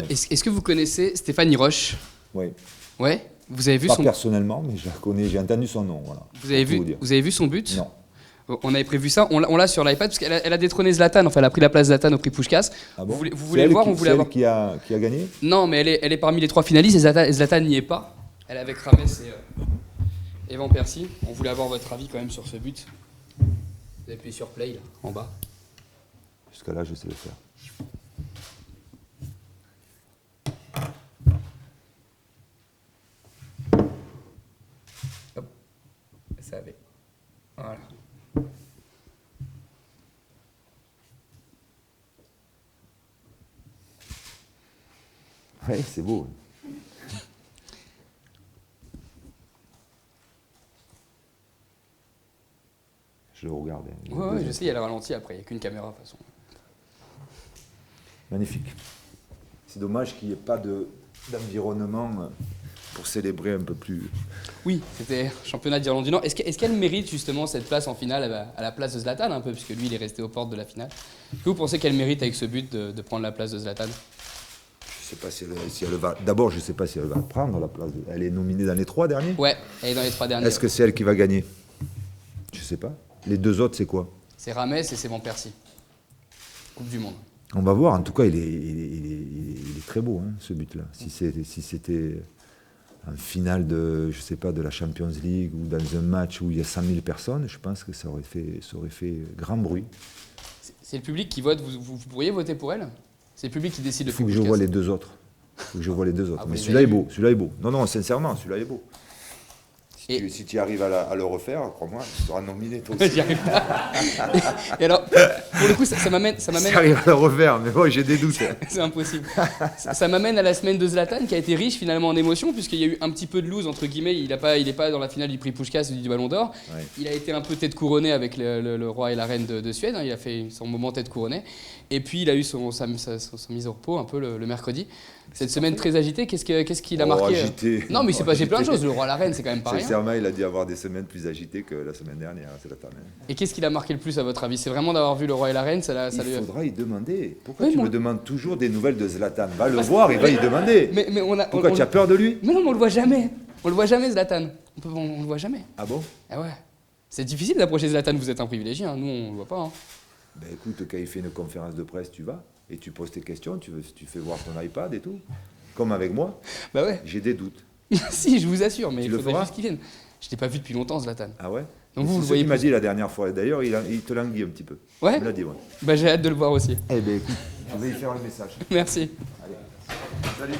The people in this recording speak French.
Est-ce que vous connaissez Stéphanie Roche? Oui. Ouais. Vous avez vu Pas son... personnellement, mais je la connais, j'ai entendu son nom. Voilà. Vous avez vu son but? Non. On avait prévu ça, on l'a sur l'iPad, parce qu'elle a détrôné Zlatan, enfin elle a pris la place de Zlatan au prix Puskás. Ah bon? Vous voulez voir, on voulait avoir... qui a gagné? Non, mais elle est parmi les 3 finalistes, et Zlatan n'y est pas. Elle est avec Rames et Van Persie. On voulait avoir votre avis quand même sur ce but. Vous appuyez sur Play, là, en bas. Jusqu'à là, je sais le faire. Hop, ça avait. Voilà. Oui, c'est beau. Je le regarde. Ouais, je sais, il y a le ralenti après, il n'y a qu'une caméra de toute façon. Magnifique. C'est dommage qu'il n'y ait pas d'environnement pour célébrer un peu plus. Oui, c'était championnat d'Irlande du Nord. Est-ce qu'elle mérite justement cette place en finale à la place de Zlatan un peu, puisque lui il est resté aux portes de la finale? Est-ce que vous pensez qu'elle mérite avec ce but de prendre la place de Zlatan? Je ne sais pas si elle va. D'abord, je ne sais pas si elle va prendre la place. Elle est nominée dans les 3 derniers. Ouais, elle est dans les 3 derniers. Est-ce que c'est elle qui va gagner? Je ne sais pas. Les 2 autres, c'est quoi? C'est Rames et c'est Van Persie. Coupe du Monde. On va voir. En tout cas, il est très beau, hein, ce but-là. Si c'était en finale de, je sais pas, de la Champions League ou dans un match où il y a 100 000 personnes, je pense que ça aurait fait grand bruit. C'est le public qui vote. Vous pourriez voter pour elle? C'est le public qui décide le Il faut prix que je Puskás. vois les 2 autres. Ah, Mais vous celui-là est les avez beau. Celui-là est beau. Non, sincèrement, celui-là est beau. Et- Si tu arrives à le refaire, crois-moi, tu seras nominé toi aussi. J'y arrive pas. Et alors, pour le coup, ça m'amène. Si tu arrives à le refaire, mais moi j'ai des doutes. C'est impossible. Ça m'amène à la semaine de Zlatan qui a été riche finalement en émotions puisqu'il y a eu un petit peu de loose entre guillemets. Il est pas dans la finale du prix Puskás ou du Ballon d'Or. Ouais. Il a été un peu tête couronnée avec le roi et la reine de Suède. Il a fait son moment tête couronnée. Et puis il a eu sa mise au repos un peu le mercredi. Cette semaine très agitée, qu'est-ce qu'il a marqué? Agité. Non, mais il s'est passé plein de Agité. choses. Le roi et la reine, c'est quand même pas rien. Sincèrement, il a dû avoir des semaines plus agitées que la semaine dernière. C'est la table. Et qu'est-ce qui l'a marqué le plus à votre avis? C'est vraiment d'avoir vu le roi et la reine? Il faudra y demander. Pourquoi Oui, tu moi- me demandes toujours des nouvelles de Zlatan? Va le voir et va y demander. Mais Pourquoi tu as peur de lui? Mais non, mais on le voit jamais. On le voit jamais, Zlatan. On le voit jamais. Ah bon? Ah ouais. C'est difficile d'approcher Zlatan, vous êtes un privilégié, hein. Nous on le voit pas. Hein. Ben écoute, quand il fait une conférence de presse, tu vas et tu poses tes questions, tu fais voir ton iPad et tout. Comme avec moi, Bah ouais. j'ai des doutes. Si, je vous assure, mais Tu il le faudrait feras juste qu'il vienne. Je l'ai pas vu depuis longtemps, Zlatan. Ah ouais? Donc Mais vous c'est le ce voyez qu'il m'a plus. dit la dernière fois. D'ailleurs, il te languit un petit peu. Ouais. Il me l'a dit, ouais. Bah j'ai hâte de le voir aussi. Eh ben écoute, je vais y faire le message. Merci. Allez.